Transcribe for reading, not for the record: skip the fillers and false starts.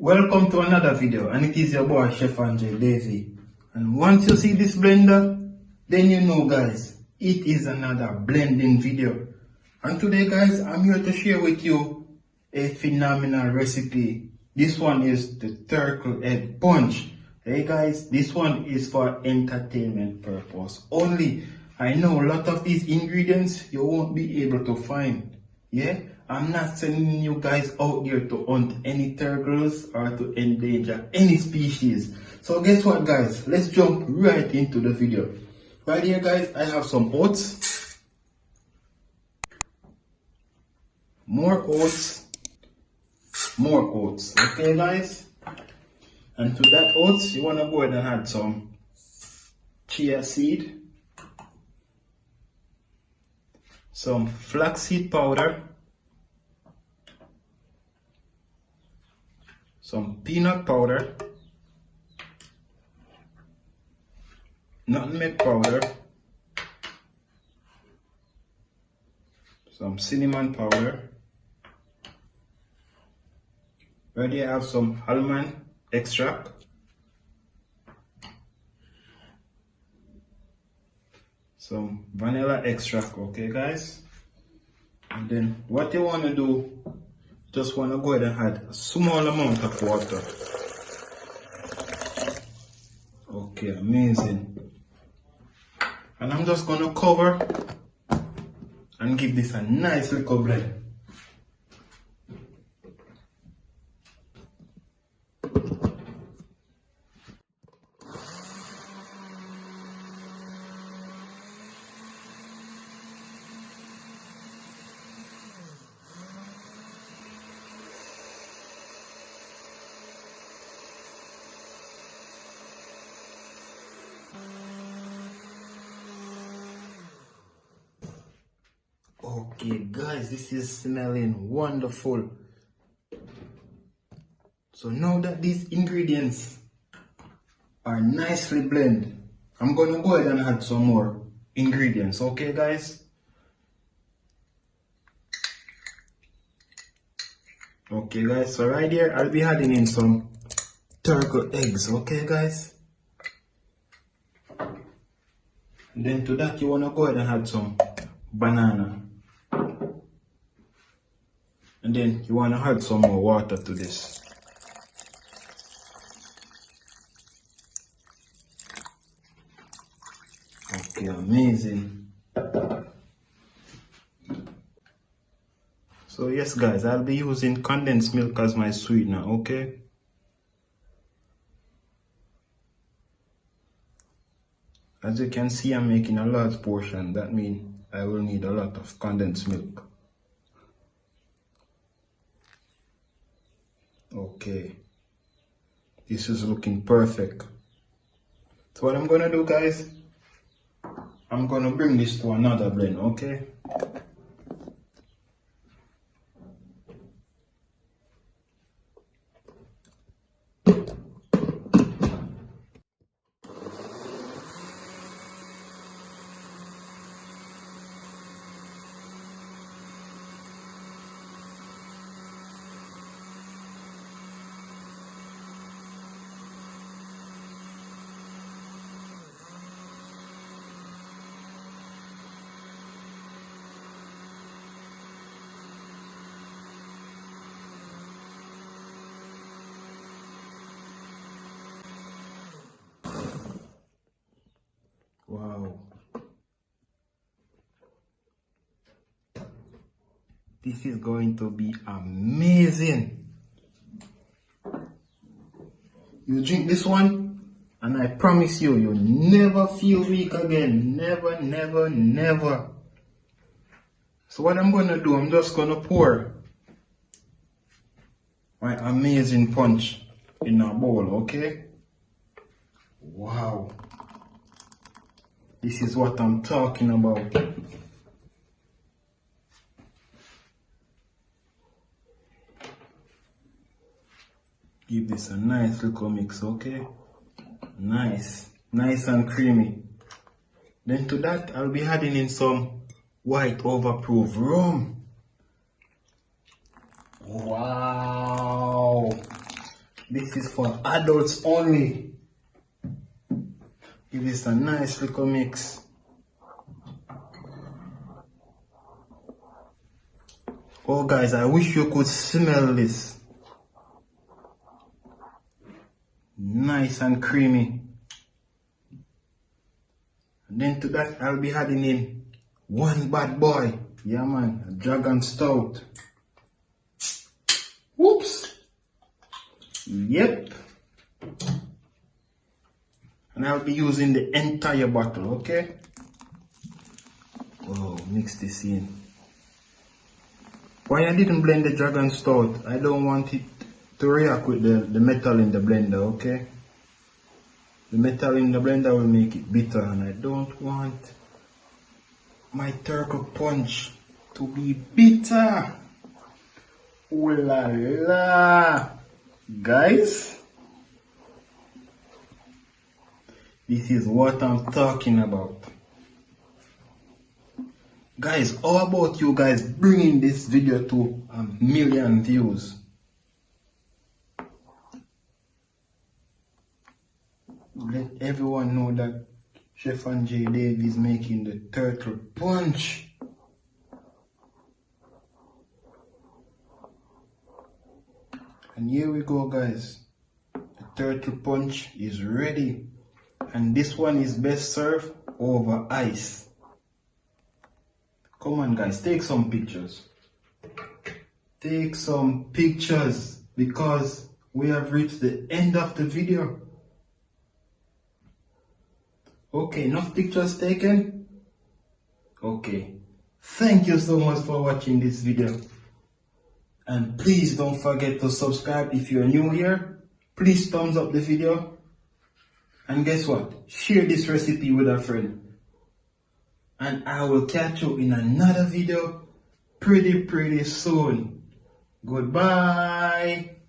Welcome to another video, and it is your boy Chef André Davy. And once you see this blender, then you know guys, it is another blending video. And today guys, I'm here to share with you a phenomenal recipe. This one is the turkey egg punch. Hey guys, this one is for entertainment purpose only. I know a lot of these ingredients you won't be able to find. Yeah, I'm not sending you guys out there to hunt any turtles or to endanger any species. So guess what guys, let's jump right into the video. Right here guys, I have some oats, more oats, okay guys? And to that oats, you want to go ahead and add some chia seed, some flaxseed powder, some peanut powder, nutmeg powder, some cinnamon powder. Right here I have some almond extract, some vanilla extract, okay guys? And then what you want to do, just want to go ahead and add a small amount of water. Okay, amazing. And I'm just going to cover and give this a nice little blend. Okay guys, this is smelling wonderful. So now that these ingredients are nicely blended, I'm going to go ahead and add some more ingredients, okay guys? Okay guys, so right here I'll be adding in some turkey eggs, okay guys? And then to that you want to go ahead and add some banana. And then you want to add some more water to this. Okay, amazing. So yes guys, I'll be using condensed milk as my sweetener, okay? As you can see, I'm making a large portion. That means I will need a lot of condensed milk. Okay, this is looking perfect. So what I'm gonna do guys, I'm gonna bring this to another blend, okay? Wow. This is going to be amazing. You drink this one, and I promise you, you'll never feel weak again. Never, never, never. So what I'm going to do, I'm just going to pour my amazing punch in a bowl, okay? Wow. This is what I'm talking about. Give this a nice little mix, okay? Nice and creamy. Then to that, I'll be adding in some white overproof rum. Wow. This is for adults only. Give this a nice little mix. Oh guys, I wish you could smell this. Nice and creamy. And then to that I'll be adding in one bad boy. Yeah man, a dragon stout. Whoops. Yep. And I'll be using the entire bottle, okay? Oh, mix this in. Why I didn't blend the dragon stout? I don't want it to react with the metal in the blender, okay? The metal in the blender will make it bitter, and I don't want my turkey punch to be bitter. Oh la la! Guys, this is what I'm talking about. Guys, how about you guys bringing this video to 1 million views? Let everyone know that Chef André Davy is making the turtle punch. And here we go guys. The turtle punch is ready. And this one is best served over ice. Come on guys, take some pictures. Take some pictures because we have reached the end of the video. Okay, enough pictures taken? Okay. Thank you so much for watching this video. And please don't forget to subscribe if you're new here. Please thumbs up the video. And guess what? Share this recipe with a friend. And I will catch you in another video pretty soon. Goodbye.